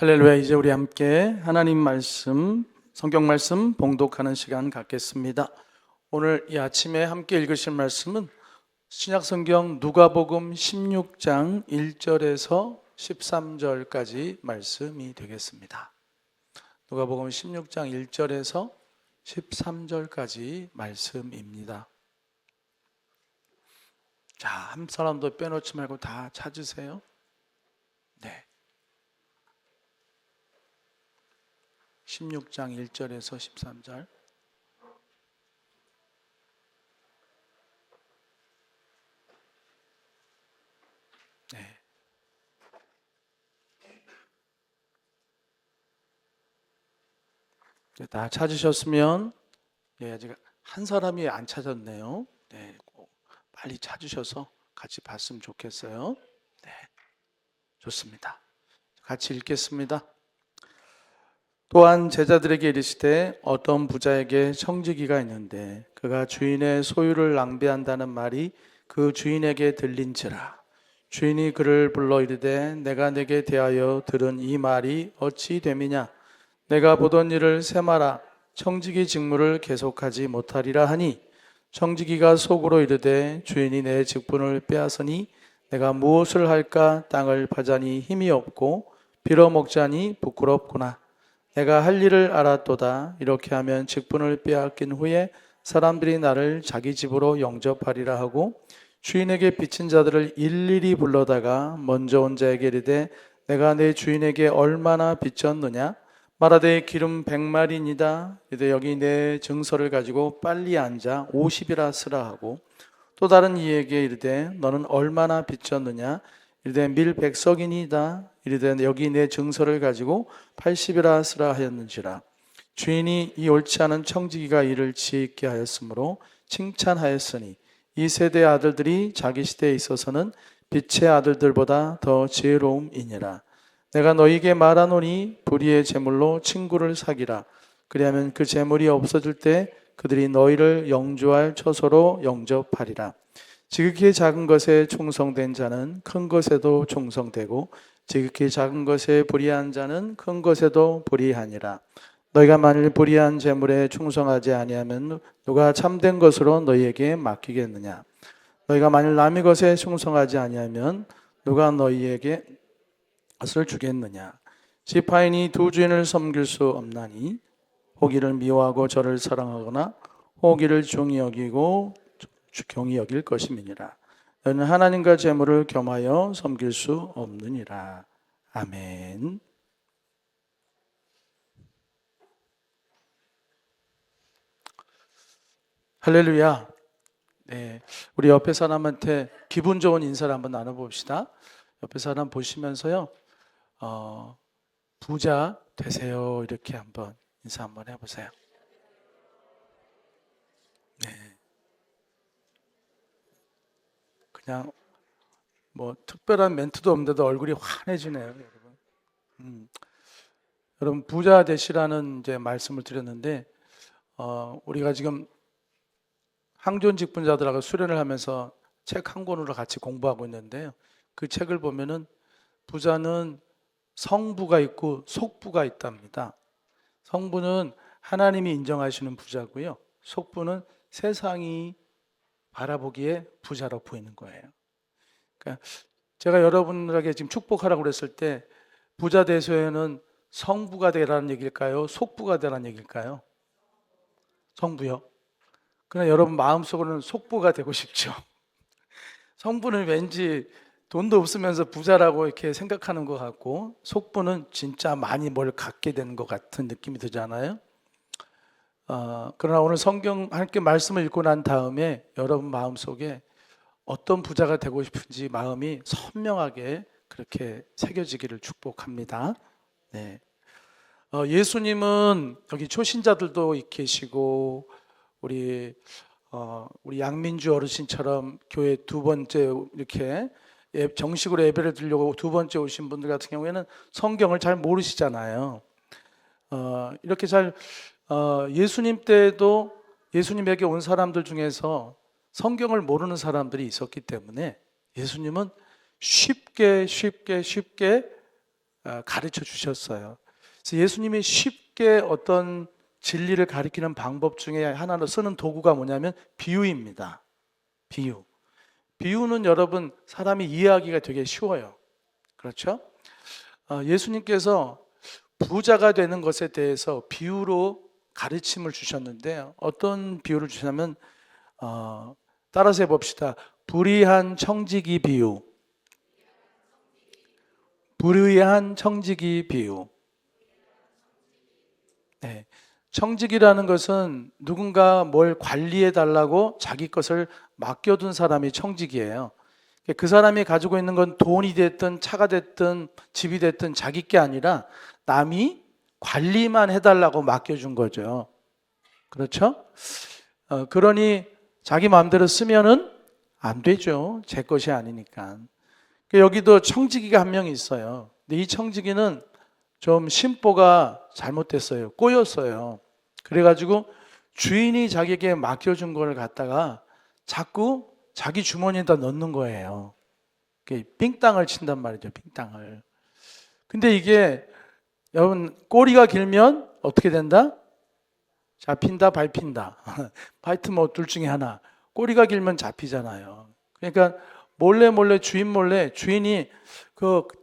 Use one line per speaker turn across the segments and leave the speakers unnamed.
할렐루야. 이제 우리 함께 하나님 말씀, 성경 말씀 봉독하는 시간 갖겠습니다. 오늘 이 아침에 함께 읽으실 말씀은 신약성경 누가복음 16장 1절에서 13절까지 말씀이 되겠습니다. 누가복음 16장 1절에서 13절까지 말씀입니다. 자, 한 사람도 빼놓지 말고 다 찾으세요. 네. 16장 1절에서 13절. 네. 다 찾으셨으면, 아직 한 사람이 안 찾았네요. 네, 빨리 찾으셔서 같이 봤으면 좋겠어요. 네, 좋습니다. 같이 읽겠습니다. 또한 제자들에게 이르시되 어떤 부자에게 청지기가 있는데 그가 주인의 소유를 낭비한다는 말이 그 주인에게 들린지라. 주인이 그를 불러 이르되 내가 내게 대하여 들은 이 말이 어찌 됨이냐. 내가 보던 일을 세마라. 청지기 직무를 계속하지 못하리라 하니, 청지기가 속으로 이르되 주인이 내 직분을 빼앗으니 내가 무엇을 할까. 땅을 파자니 힘이 없고 빌어먹자니 부끄럽구나. 내가 할 일을 알았도다. 이렇게 하면 직분을 빼앗긴 후에 사람들이 나를 자기 집으로 영접하리라 하고, 주인에게 빚진 자들을 일일이 불러다가 먼저 온 자에게 이르되 내가 내 주인에게 얼마나 빚졌느냐. 말하되 기름 100마리니다. 이르되 여기 내 증서를 가지고 빨리 앉아 50이라 쓰라 하고, 또 다른 이에게 이르되 너는 얼마나 빚졌느냐. 이르되 밀 100석이니이다. 이르되 여기 내 증서를 가지고 80이라 쓰라 하였는지라. 주인이 이 옳지 않은 청지기가 이를 지혜 하였으므로 칭찬하였으니, 이 세대의 아들들이 자기 시대에 있어서는 빛의 아들들보다 더 지혜로움이니라. 내가 너희에게 말하노니 불의의 재물로 친구를 사기라. 그리하면 그 재물이 없어질 때 그들이 너희를 영주할 처소로 영접하리라. 지극히 작은 것에 충성된 자는 큰 것에도 충성되고, 지극히 작은 것에 불의한 자는 큰 것에도 불의하니라. 너희가 만일 불의한 재물에 충성하지 아니하면 누가 참된 것으로 너희에게 맡기겠느냐. 너희가 만일 남의 것에 충성하지 아니하면 누가 너희에게 것을 주겠느냐. 지파인이 두 주인을 섬길 수 없나니, 호기를 미워하고 저를 사랑하거나 호기를 중히 여기고 경히 여길 것임이니라. 너는 하나님과 재물을 겸하여 섬길 수 없느니라. 아멘. 할렐루야. 네, 우리 옆에 사람한테 기분 좋은 인사를 한번 나눠봅시다. 옆에 사람 보시면서요, 부자 되세요. 이렇게 한번 인사 한번 해보세요. 네, 그냥 뭐 특별한 멘트도 없는데도 얼굴이 환해지네요, 여러분. 여러분, 부자 되시라는 이제 말씀을 드렸는데, 우리가 지금 항존 직분자들하고 수련을 하면서 책 한 권으로 같이 공부하고 있는데요. 그 책을 보면은 부자는 성부가 있고 속부가 있답니다. 성부는 하나님이 인정하시는 부자고요. 속부는 세상이 바라보기에 부자로 보이는 거예요. 그러니까 제가 여러분들에게 지금 축복하라고 그랬을 때 부자 되소에는 성부가 되라는 얘기일까요? 속부가 되라는 얘기일까요? 성부요. 그러나 여러분 마음속으로는 속부가 되고 싶죠. 성부는 왠지 돈도 없으면서 부자라고 이렇게 생각하는 것 같고, 속부는 진짜 많이 뭘 갖게 되는 것 같은 느낌이 들잖아요. 그러나 오늘 성경 함께 말씀을 읽고 난 다음에 여러분 마음속에 어떤 부자가 되고 싶은지 마음이 선명하게 그렇게 새겨지기를 축복합니다. 네. 예수님은 여기 초신자들도 계시고 우리 양민주 어르신처럼 교회 두 번째 이렇게 정식으로 예배를 드리려고 두 번째 오신 분들 같은 경우에는 성경을 잘 모르시잖아요. 이렇게 예수님 때도 예수님에게 온 사람들 중에서 성경을 모르는 사람들이 있었기 때문에 예수님은 쉽게 가르쳐 주셨어요. 그래서 예수님이 쉽게 어떤 진리를 가리키는 방법 중에 하나로 쓰는 도구가 뭐냐면 비유입니다. 비유. 비유는 여러분 사람이 이해하기가 되게 쉬워요. 그렇죠? 예수님께서 부자가 되는 것에 대해서 비유로 가르침을 주셨는데 어떤 비유를 주셨냐면 따라서 해봅시다. 불의한 청지기 비유. 불의한 청지기 비유. 네. 청직이라는 것은 누군가 뭘 관리해 달라고 자기 것을 맡겨둔 사람이 청직이에요. 그 사람이 가지고 있는 건 돈이 됐든 차가 됐든 집이 됐든 자기 게 아니라 남이 관리만 해달라고 맡겨준 거죠. 그렇죠? 그러니 자기 마음대로 쓰면은 안 되죠. 제 것이 아니니까. 여기도 청지기가 한 명 있어요. 근데 이 청지기는 좀 심보가 잘못됐어요. 꼬였어요. 그래가지고 주인이 자기에게 맡겨준 걸 갖다가 자꾸 자기 주머니에다 넣는 거예요. 삥땅을 친단 말이죠. 삥땅을. 근데 이게 여러분 꼬리가 길면 어떻게 된다? 잡힌다, 밟힌다. 하여튼 뭐 둘 중에 하나. 꼬리가 길면 잡히잖아요. 그러니까 몰래 주인 몰래 주인이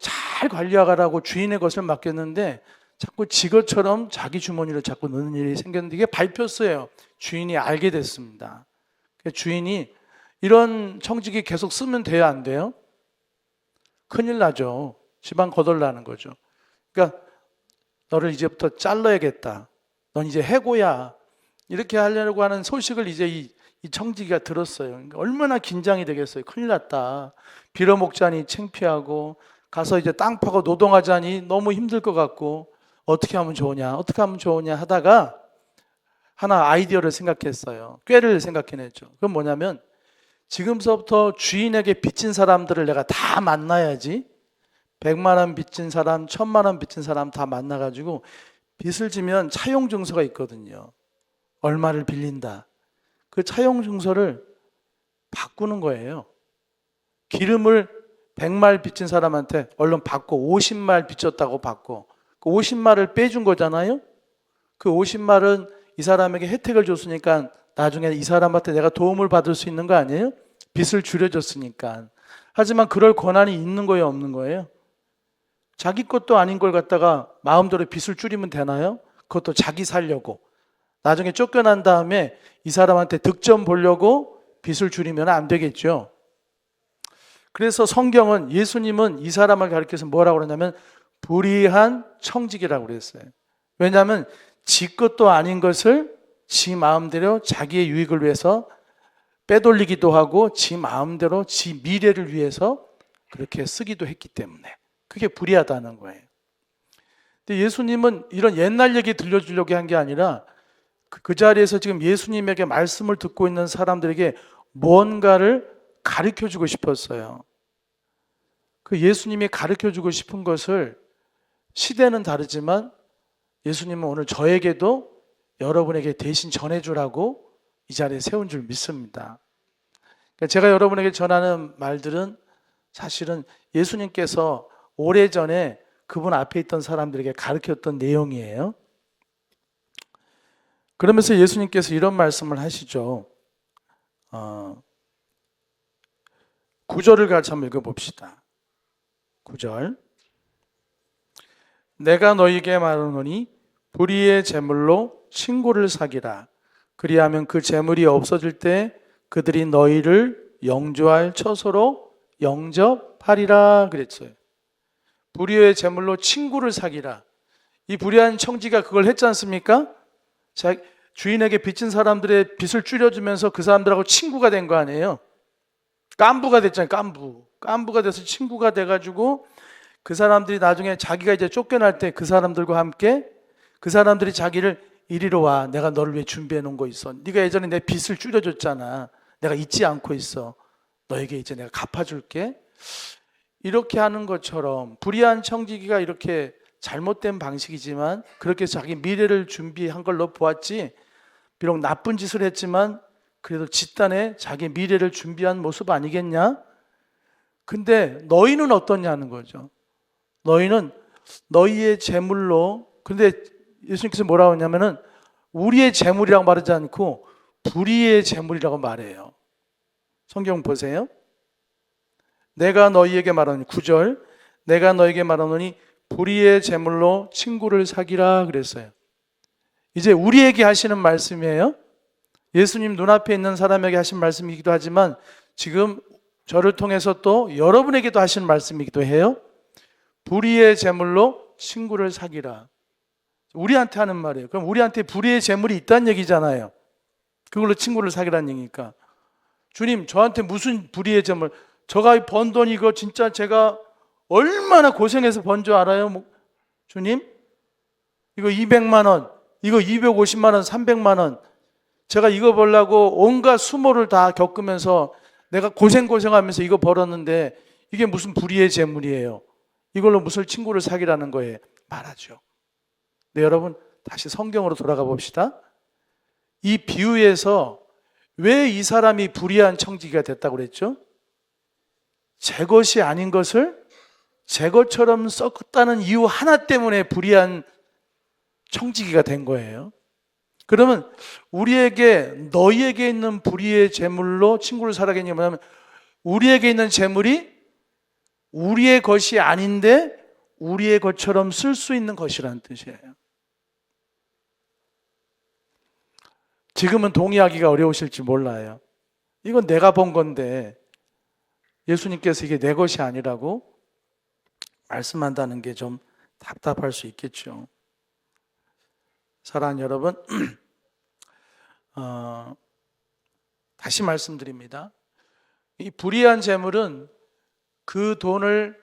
잘 관리하라고 주인의 것을 맡겼는데 자꾸 지 것처럼 자기 주머니를 자꾸 넣는 일이 생겼는데 이게 밟혔어요. 주인이 알게 됐습니다. 주인이 이런 청지기 계속 쓰면 돼요, 안 돼요? 큰일 나죠. 집안 거덜나는 거죠. 그러니까 너를 이제부터 잘라야겠다. 넌 이제 해고야. 이렇게 하려고 하는 소식을 이제 이 청지기가 들었어요. 그러니까 얼마나 긴장이 되겠어요. 큰일 났다. 빌어먹자니 창피하고 가서 이제 땅 파고 노동하자니 너무 힘들 것 같고 어떻게 하면 좋으냐 하다가 하나 아이디어를 생각했어요. 꾀를 생각해냈죠. 그건 뭐냐면 지금서부터 주인에게 빚진 사람들을 내가 다 만나야지. 100만 원 빚진 사람, 1000만 원 빚진 사람 다 만나가지고 빚을 지면 차용증서가 있거든요. 얼마를 빌린다. 그 차용증서를 바꾸는 거예요. 기름을 100말 빚진 사람한테 얼른 받고 50말 빚졌다고 받고 그 50말을 빼준 거잖아요. 그 50말은 이 사람에게 혜택을 줬으니까 나중에 이 사람한테 내가 도움을 받을 수 있는 거 아니에요? 빚을 줄여줬으니까. 하지만 그럴 권한이 있는 거예요, 없는 거예요? 자기 것도 아닌 걸 갖다가 마음대로 빚을 줄이면 되나요? 그것도 자기 살려고. 나중에 쫓겨난 다음에 이 사람한테 득점 보려고 빚을 줄이면 안 되겠죠. 그래서 성경은 예수님은 이 사람을 가리켜서 뭐라고 그러냐면 불의한 청직이라고 그랬어요. 왜냐하면 지 것도 아닌 것을 지 마음대로 자기의 유익을 위해서 빼돌리기도 하고 지 마음대로 지 미래를 위해서 그렇게 쓰기도 했기 때문에 그게 불의하다는 거예요. 근데 예수님은 이런 옛날 얘기 들려주려고 한 게 아니라 그 자리에서 지금 예수님에게 말씀을 듣고 있는 사람들에게 뭔가를 가르쳐주고 싶었어요. 그 예수님이 가르쳐주고 싶은 것을 시대는 다르지만 예수님은 오늘 저에게도 여러분에게 대신 전해주라고 이 자리에 세운 줄 믿습니다. 그러니까 제가 여러분에게 전하는 말들은 사실은 예수님께서 오래전에 그분 앞에 있던 사람들에게 가르쳤던 내용이에요. 그러면서 예수님께서 이런 말씀을 하시죠. 9절을 같이 한번 읽어봅시다. 9절. 내가 너희에게 말하노니 불의의 제물로 친구를 사기라. 그리하면 그 제물이 없어질 때 그들이 너희를 영주할 처소로 영접하리라 그랬어요. 불의의 제물로 친구를 사기라. 이 불의한 청지가 그걸 했지 않습니까? 주인에게 빚진 사람들의 빚을 줄여주면서 그 사람들하고 친구가 된 거 아니에요? 깐부가 됐잖아요. 깐부가 돼서 친구가 돼가지고 그 사람들이 나중에 자기가 이제 쫓겨날 때 그 사람들과 함께 그 사람들이 자기를 이리로 와. 내가 너를 위해 준비해 놓은 거 있어. 네가 예전에 내 빚을 줄여줬잖아. 내가 잊지 않고 있어. 너에게 이제 내가 갚아줄게. 이렇게 하는 것처럼 불의한 청지기가 이렇게 잘못된 방식이지만 그렇게 자기 미래를 준비한 걸로 보았지 비록 나쁜 짓을 했지만 그래도 집단에 자기 미래를 준비한 모습 아니겠냐? 근데 너희는 어떠냐는 거죠. 너희는 너희의 재물로, 근데 예수님께서 뭐라고 하냐면은 우리의 재물이라고 말하지 않고 불의의 재물이라고 말해요. 성경 보세요. 내가 너희에게 말하노니 9절, 내가 너희에게 말하노니 불의의 재물로 친구를 사귀라 그랬어요. 이제 우리에게 하시는 말씀이에요. 예수님 눈앞에 있는 사람에게 하신 말씀이기도 하지만 지금 저를 통해서 또 여러분에게도 하시는 말씀이기도 해요. 불의의 재물로 친구를 사귀라. 우리한테 하는 말이에요. 그럼 우리한테 불의의 재물이 있다는 얘기잖아요. 그걸로 친구를 사귀라는 얘기니까. 주님, 저한테 무슨 불의의 재물, 저가 번 돈 이거 진짜 제가 얼마나 고생해서 번 줄 알아요? 주님, 이거 200만 원, 이거 250만 원, 300만 원, 제가 이거 벌려고 온갖 수모를 다 겪으면서 내가 고생하면서 이거 벌었는데 이게 무슨 불의의 재물이에요? 이걸로 무슨 친구를 사귀라는 거예요? 말하죠. 네, 여러분 다시 성경으로 돌아가 봅시다. 이 비유에서 왜 이 사람이 불의한 청지기가 됐다고 그랬죠? 제 것이 아닌 것을 제 것처럼 썼다는 이유 하나 때문에 불의한 청지기가 된 거예요. 그러면 우리에게 너희에게 있는 불의의 재물로 친구를 사라겠냐 뭐냐면 우리에게 있는 재물이 우리의 것이 아닌데 우리의 것처럼 쓸 수 있는 것이라는 뜻이에요. 지금은 동의하기가 어려우실지 몰라요. 이건 내가 번 건데 예수님께서 이게 내 것이 아니라고 말씀한다는 게 좀 답답할 수 있겠죠. 사랑하는 여러분, 다시 말씀드립니다. 이 불의한 재물은 그 돈을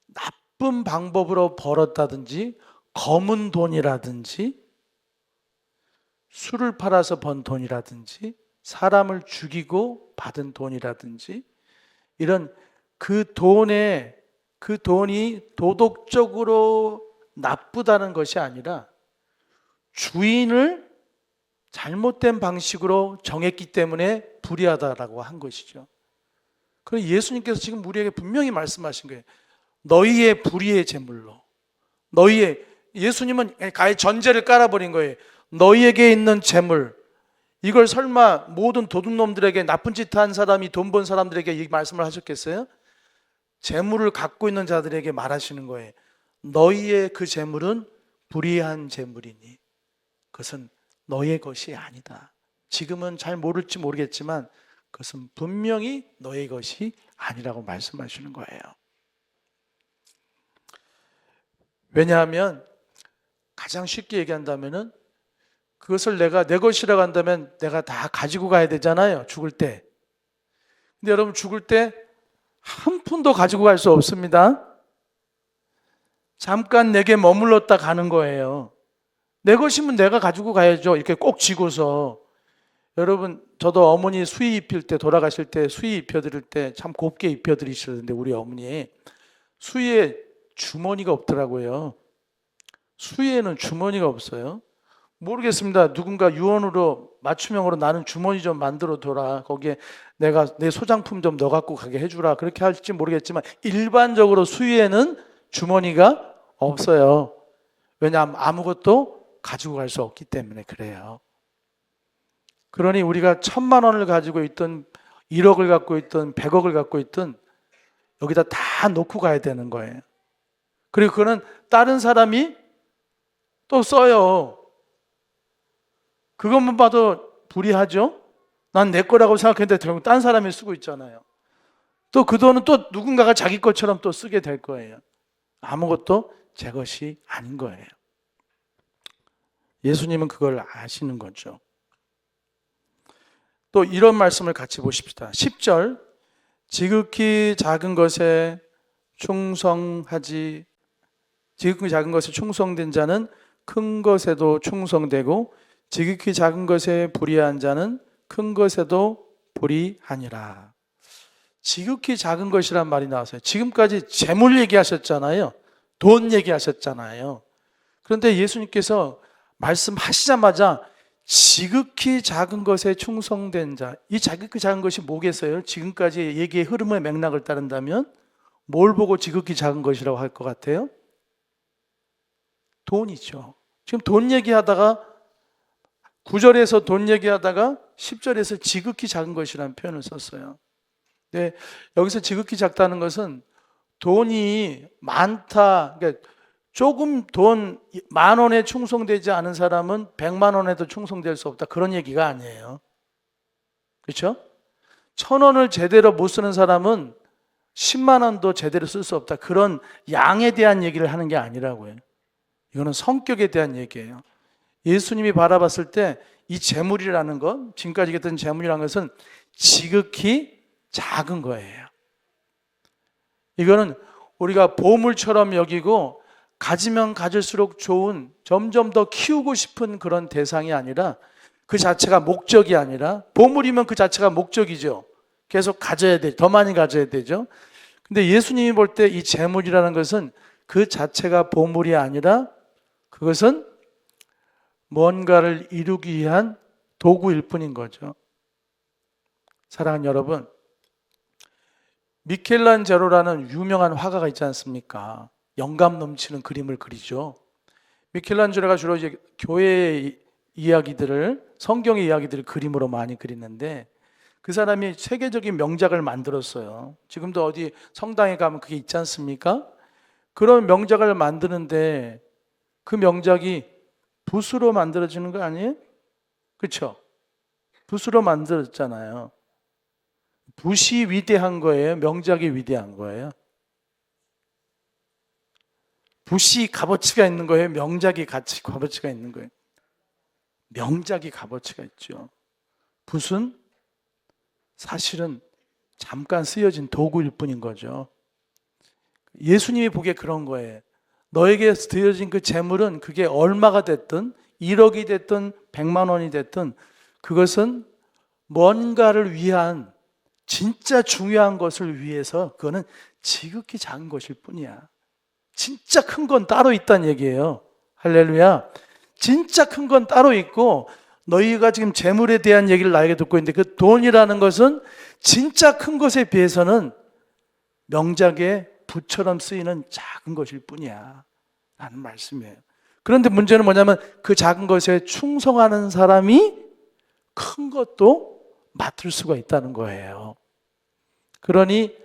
나쁜 방법으로 벌었다든지 검은 돈이라든지 술을 팔아서 번 돈이라든지 사람을 죽이고 받은 돈이라든지 이런 그 돈이 도덕적으로 나쁘다는 것이 아니라 주인을 잘못된 방식으로 정했기 때문에 불의하다라고 한 것이죠. 그래서 예수님께서 지금 우리에게 분명히 말씀하신 거예요. 너희의 불의의 재물로, 예수님은 아예 전제를 깔아버린 거예요. 너희에게 있는 재물, 이걸 설마 모든 도둑놈들에게, 나쁜 짓 한 사람이 돈 번 사람들에게 이 말씀을 하셨겠어요? 재물을 갖고 있는 자들에게 말하시는 거예요. 너희의 그 재물은 불의한 재물이니 그것은 너의 것이 아니다. 지금은 잘 모를지 모르겠지만 그것은 분명히 너의 것이 아니라고 말씀하시는 거예요. 왜냐하면 가장 쉽게 얘기한다면은 그것을 내가 내 것이라고 한다면 내가 다 가지고 가야 되잖아요. 죽을 때. 근데 여러분 죽을 때 한 푼도 가지고 갈 수 없습니다. 잠깐 내게 머물렀다 가는 거예요. 내 것이면 내가 가지고 가야죠. 이렇게 꼭 쥐고서. 여러분 저도 어머니 수의 입힐 때, 돌아가실 때 수의 입혀드릴 때 참 곱게 입혀드리시는데 우리 어머니 수의에 주머니가 없더라고요. 수의에는 주머니가 없어요. 모르겠습니다. 누군가 유언으로 맞춤형으로 나는 주머니 좀 만들어 둬라. 거기에 내가 내 소장품 좀 넣어 갖고 가게 해주라. 그렇게 할지 모르겠지만 일반적으로 수의에는 주머니가 없어요. 왜냐하면 아무것도 가지고 갈 수 없기 때문에 그래요. 그러니 우리가 1,000만 원을 가지고 있든 1억을 갖고 있든 100억을 갖고 있든 여기다 다 놓고 가야 되는 거예요. 그리고 그거는 다른 사람이 또 써요. 그것만 봐도 불의하죠? 난 내 거라고 생각했는데 결국 딴 사람이 쓰고 있잖아요. 또 그 돈은 또 누군가가 자기 것처럼 또 쓰게 될 거예요. 아무것도 제 것이 아닌 거예요. 예수님은 그걸 아시는 거죠. 또 이런 말씀을 같이 보십시다. 10절, 지극히 작은 것에 충성된 자는 큰 것에도 충성되고 지극히 작은 것에 불의한 자는 큰 것에도 불의하니라. 지극히 작은 것이란 말이 나왔어요. 지금까지 재물 얘기하셨잖아요. 돈 얘기하셨잖아요. 그런데 예수님께서 말씀하시자마자 지극히 작은 것에 충성된 자, 이 지극히 작은 것이 뭐겠어요? 지금까지 얘기의 흐름의 맥락을 따른다면 뭘 보고 지극히 작은 것이라고 할 것 같아요? 돈이죠. 지금 돈 얘기하다가 9절에서 돈 얘기하다가 10절에서 지극히 작은 것이라는 표현을 썼어요. 네, 여기서 지극히 작다는 것은 돈이 많다, 그러니까 조금 돈 10,000원에 충성되지 않은 사람은 100만 원에도 충성될 수 없다, 그런 얘기가 아니에요. 그렇죠? 1,000원을 제대로 못 쓰는 사람은 10만 원도 제대로 쓸 수 없다, 그런 양에 대한 얘기를 하는 게 아니라고요. 이거는 성격에 대한 얘기예요. 예수님이 바라봤을 때 이 재물이라는 것, 지금까지 얘기했던 재물이라는 것은 지극히 작은 거예요. 이거는 우리가 보물처럼 여기고 가지면 가질수록 좋은, 점점 더 키우고 싶은 그런 대상이 아니라, 그 자체가 목적이 아니라, 보물이면 그 자체가 목적이죠. 계속 가져야 돼, 더 많이 가져야 되죠. 근데 예수님이 볼 때 이 재물이라는 것은 그 자체가 보물이 아니라 그것은 뭔가를 이루기 위한 도구일 뿐인 거죠. 사랑하는 여러분, 미켈란젤로라는 유명한 화가가 있지 않습니까? 영감 넘치는 그림을 그리죠. 미켈란젤로가 주로 이제 교회의 이야기들을, 성경의 이야기들을 그림으로 많이 그리는데, 그 사람이 세계적인 명작을 만들었어요. 지금도 어디 성당에 가면 그게 있지 않습니까? 그런 명작을 만드는데 그 명작이 붓으로 만들어지는 거 아니에요? 그렇죠? 붓으로 만들었잖아요. 붓이 위대한 거예요? 명작이 위대한 거예요? 붓이 값어치가 있는 거예요? 명작이 값어치가 있는 거예요? 명작이 값어치가 있죠. 붓은 사실은 잠깐 쓰여진 도구일 뿐인 거죠. 예수님이 보기에 그런 거예요. 너에게 드려진 그 재물은 그게 얼마가 됐든 1억이 됐든 100만 원이 됐든 그것은 뭔가를 위한 진짜 중요한 것을 위해서, 그거는 지극히 작은 것일 뿐이야. 진짜 큰 건 따로 있다는 얘기예요. 할렐루야. 진짜 큰 건 따로 있고, 너희가 지금 재물에 대한 얘기를 나에게 듣고 있는데 그 돈이라는 것은 진짜 큰 것에 비해서는 명작의 붓처럼 쓰이는 작은 것일 뿐이야 라는 말씀이에요. 그런데 문제는 뭐냐면 그 작은 것에 충성하는 사람이 큰 것도 맡을 수가 있다는 거예요. 그러니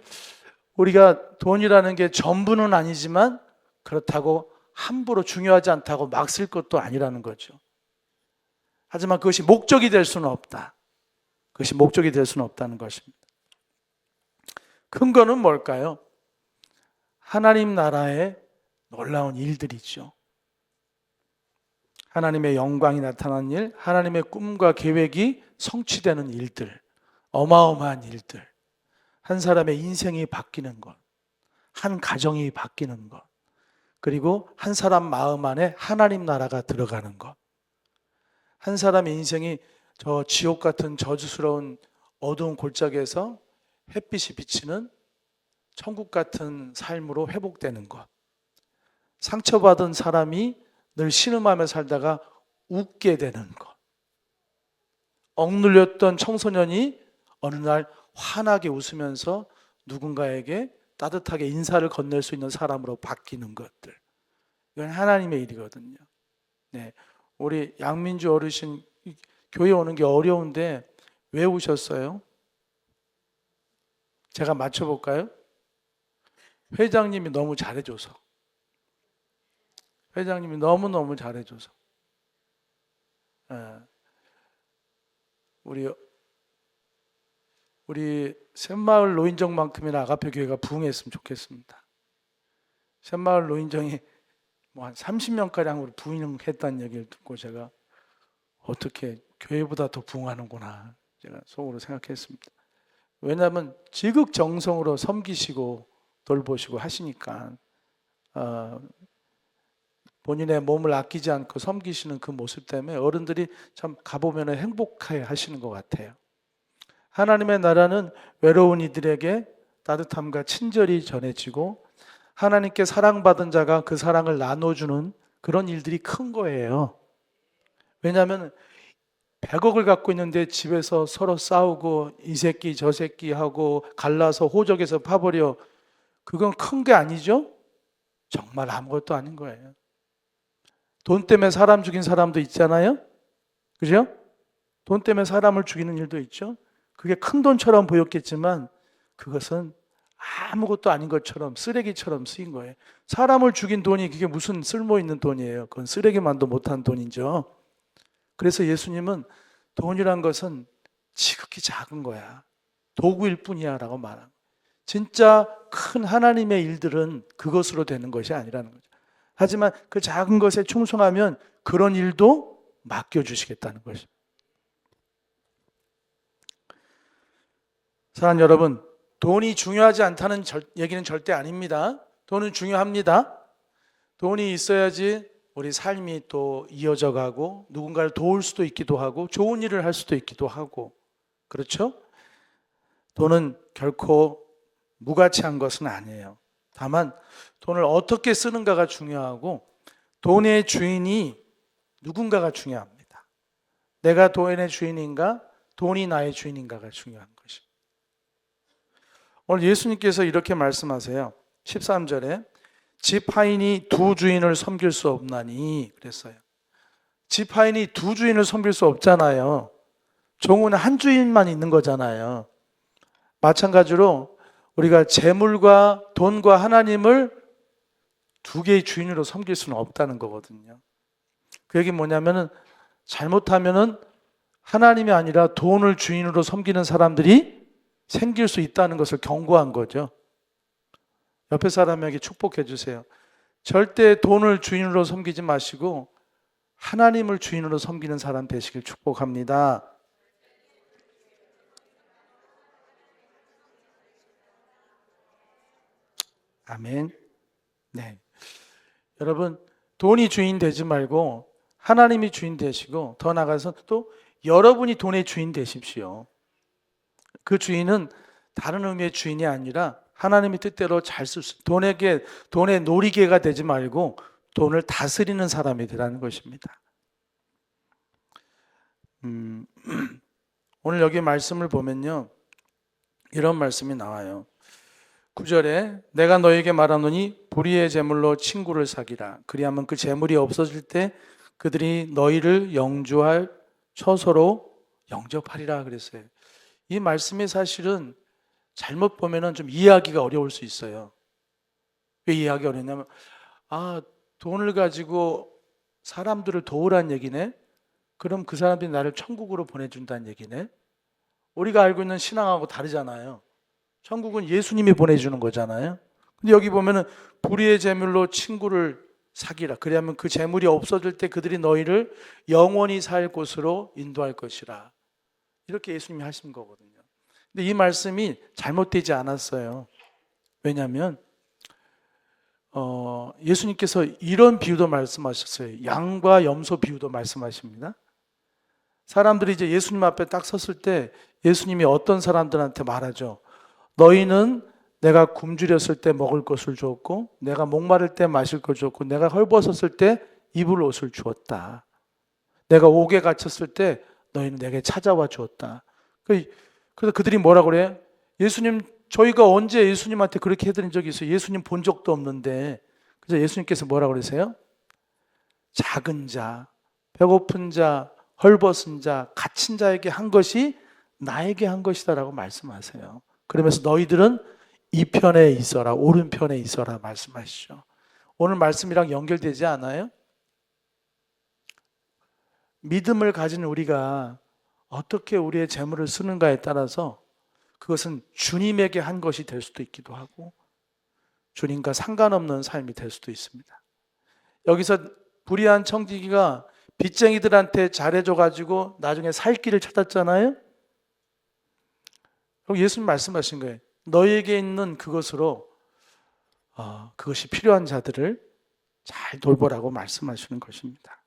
우리가 돈이라는 게 전부는 아니지만 그렇다고 함부로 중요하지 않다고 막 쓸 것도 아니라는 거죠. 하지만 그것이 목적이 될 수는 없다. 그것이 목적이 될 수는 없다는 것입니다. 근거는 뭘까요? 하나님 나라의 놀라운 일들이죠. 하나님의 영광이 나타나는 일, 하나님의 꿈과 계획이 성취되는 일들, 어마어마한 일들, 한 사람의 인생이 바뀌는 것, 한 가정이 바뀌는 것, 그리고 한 사람 마음 안에 하나님 나라가 들어가는 것, 한 사람의 인생이 저 지옥 같은 저주스러운 어두운 골짜기에서 햇빛이 비치는 천국 같은 삶으로 회복되는 것, 상처받은 사람이 늘 신음하며 살다가 웃게 되는 것, 억눌렸던 청소년이 어느 날 환하게 웃으면서 누군가에게 따뜻하게 인사를 건넬 수 있는 사람으로 바뀌는 것들, 이건 하나님의 일이거든요. 네, 우리 양민주 어르신 교회 오는 게 어려운데 왜 오셨어요? 제가 맞춰볼까요? 회장님이 너무 잘해줘서. 회장님이 너무너무 잘해줘서. 우리 샘마을 노인정만큼이나 아가페 교회가 부흥했으면 좋겠습니다. 샘마을 노인정이 뭐 한 30명가량으로 부흥했다는 얘기를 듣고 제가 어떻게 교회보다 더 부흥하는구나 제가 속으로 생각했습니다. 왜냐하면 지극정성으로 섬기시고 돌보시고 하시니까 본인의 몸을 아끼지 않고 섬기시는 그 모습 때문에 어른들이 참 가보면 행복해 하시는 것 같아요. 하나님의 나라는 외로운 이들에게 따뜻함과 친절이 전해지고 하나님께 사랑받은 자가 그 사랑을 나눠주는 그런 일들이 큰 거예요. 왜냐하면 100억을 갖고 있는데 집에서 서로 싸우고 이 새끼 저 새끼 하고 갈라서 호적에서 파버려, 그건 큰 게 아니죠? 정말 아무것도 아닌 거예요. 돈 때문에 사람 죽인 사람도 있잖아요. 그죠? 돈 때문에 사람을 죽이는 일도 있죠. 그게 큰 돈처럼 보였겠지만 그것은 아무것도 아닌 것처럼 쓰레기처럼 쓰인 거예요. 사람을 죽인 돈이 그게 무슨 쓸모 있는 돈이에요. 그건 쓰레기만도 못한 돈이죠. 그래서 예수님은 돈이란 것은 지극히 작은 거야. 도구일 뿐이야 라고 말한 거예요. 진짜 큰 하나님의 일들은 그것으로 되는 것이 아니라는 거죠. 하지만 그 작은 것에 충성하면 그런 일도 맡겨주시겠다는 것입니다. 사랑하는 여러분, 돈이 중요하지 않다는 얘기는 절대 아닙니다. 돈은 중요합니다. 돈이 있어야지 우리 삶이 또 이어져 가고 누군가를 도울 수도 있기도 하고 좋은 일을 할 수도 있기도 하고 그렇죠? 돈은 결코 무가치한 것은 아니에요. 다만 돈을 어떻게 쓰는가가 중요하고 돈의 주인이 누군가가 중요합니다. 내가 돈의 주인인가? 돈이 나의 주인인가가 중요한 것입니다. 오늘 예수님께서 이렇게 말씀하세요. 13절에 지파인이 두 주인을 섬길 수 없나니 그랬어요. 지파인이 두 주인을 섬길 수 없잖아요. 종은 한 주인만 있는 거잖아요. 마찬가지로 우리가 재물과 돈과 하나님을 두 개의 주인으로 섬길 수는 없다는 거거든요. 그 얘기는 뭐냐면은 잘못하면은 하나님이 아니라 돈을 주인으로 섬기는 사람들이 생길 수 있다는 것을 경고한 거죠. 옆에 사람에게 축복해 주세요. 절대 돈을 주인으로 섬기지 마시고 하나님을 주인으로 섬기는 사람 되시길 축복합니다. 아멘. 네. 여러분, 돈이 주인 되지 말고 하나님이 주인 되시고 더 나아가서 또 여러분이 돈의 주인 되십시오. 그 주인은 다른 의미의 주인이 아니라 하나님의 뜻대로 잘 쓸 수, 돈의 놀이개가 되지 말고 돈을 다스리는 사람이 되라는 것입니다. 오늘 여기 말씀을 보면요. 이런 말씀이 나와요. 9절에 내가 너에게 말하노니 불의의 제물로 친구를 사귀라. 그리하면 그 제물이 없어질 때 그들이 너희를 영주할 처소로 영접하리라 그랬어요. 이 말씀이 사실은 잘못 보면은 좀 이해하기가 어려울 수 있어요. 왜 이해하기 어렵냐면 돈을 가지고 사람들을 도우란 얘기네. 그럼 그 사람들이 나를 천국으로 보내준다는 얘기네. 우리가 알고 있는 신앙하고 다르잖아요. 천국은 예수님이 보내주는 거잖아요. 근데 여기 보면은 불의의 제물로 친구를 사귀라. 그리하면 그 제물이 없어질 때 그들이 너희를 영원히 살 곳으로 인도할 것이라. 이렇게 예수님이 하신 거거든요. 근데 이 말씀이 잘못되지 않았어요. 왜냐하면 예수님께서 이런 비유도 말씀하셨어요. 양과 염소 비유도 말씀하십니다. 사람들이 이제 예수님 앞에 딱 섰을 때 예수님이 어떤 사람들한테 말하죠. 너희는 내가 굶주렸을 때 먹을 것을 주었고 내가 목마를 때 마실 것을 주었고 내가 헐벗었을 때 입을 옷을 주었다. 내가 옥에 갇혔을 때 너희는 내게 찾아와 주었다. 그래서 그들이 뭐라 그래요? 예수님, 저희가 언제 예수님한테 그렇게 해드린 적이 있어요? 예수님 본 적도 없는데. 그래서 예수님께서 뭐라 그러세요? 작은 자, 배고픈 자, 헐벗은 자, 갇힌 자에게 한 것이 나에게 한 것이다 라고 말씀하세요. 그러면서 너희들은 이 편에 있어라, 오른편에 있어라 말씀하시죠. 오늘 말씀이랑 연결되지 않아요? 믿음을 가진 우리가 어떻게 우리의 재물을 쓰는가에 따라서 그것은 주님에게 한 것이 될 수도 있기도 하고 주님과 상관없는 삶이 될 수도 있습니다. 여기서 불의한 청지기가 빚쟁이들한테 잘해줘가지고 나중에 살 길을 찾았잖아요. 예수님 말씀하신 거예요. 너희에게 있는 그것으로 그것이 필요한 자들을 잘 돌보라고 말씀하시는 것입니다.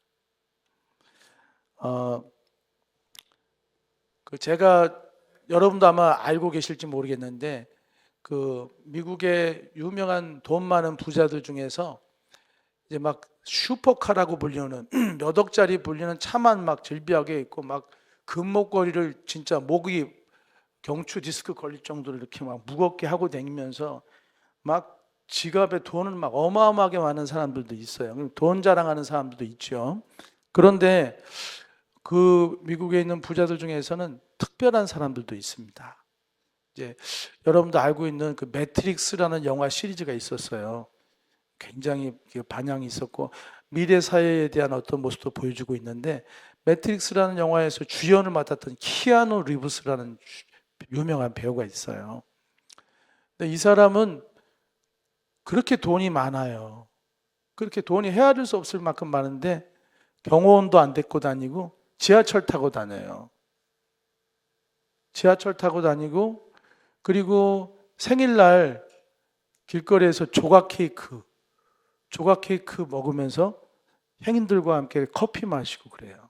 제가 여러분도 아마 알고 계실지 모르겠는데 그 미국의 유명한 돈 많은 부자들 중에서 이제 막 슈퍼카라고 불리는 몇 억짜리 불리는 차만 막 질비하게 있고 막 금목걸이를 진짜 목이 경추 디스크 걸릴 정도로 이렇게 막 무겁게 하고 다니면서 막 지갑에 돈을 막 어마어마하게 많은 사람들도 있어요. 돈 자랑하는 사람들도 있죠. 그런데 그 미국에 있는 부자들 중에서는 특별한 사람들도 있습니다. 이제 여러분도 알고 있는 그 매트릭스라는 영화 시리즈가 있었어요. 굉장히 반향이 있었고 미래 사회에 대한 어떤 모습도 보여주고 있는데, 매트릭스라는 영화에서 주연을 맡았던 키아누 리브스라는 유명한 배우가 있어요. 근데 이 사람은 그렇게 돈이 많아요. 그렇게 돈이 헤아릴 수 없을 만큼 많은데 병원도 안 데리고 다니고 지하철 타고 다녀요. 지하철 타고 다니고, 그리고 생일날 길거리에서 조각 케이크 먹으면서 행인들과 함께 커피 마시고 그래요.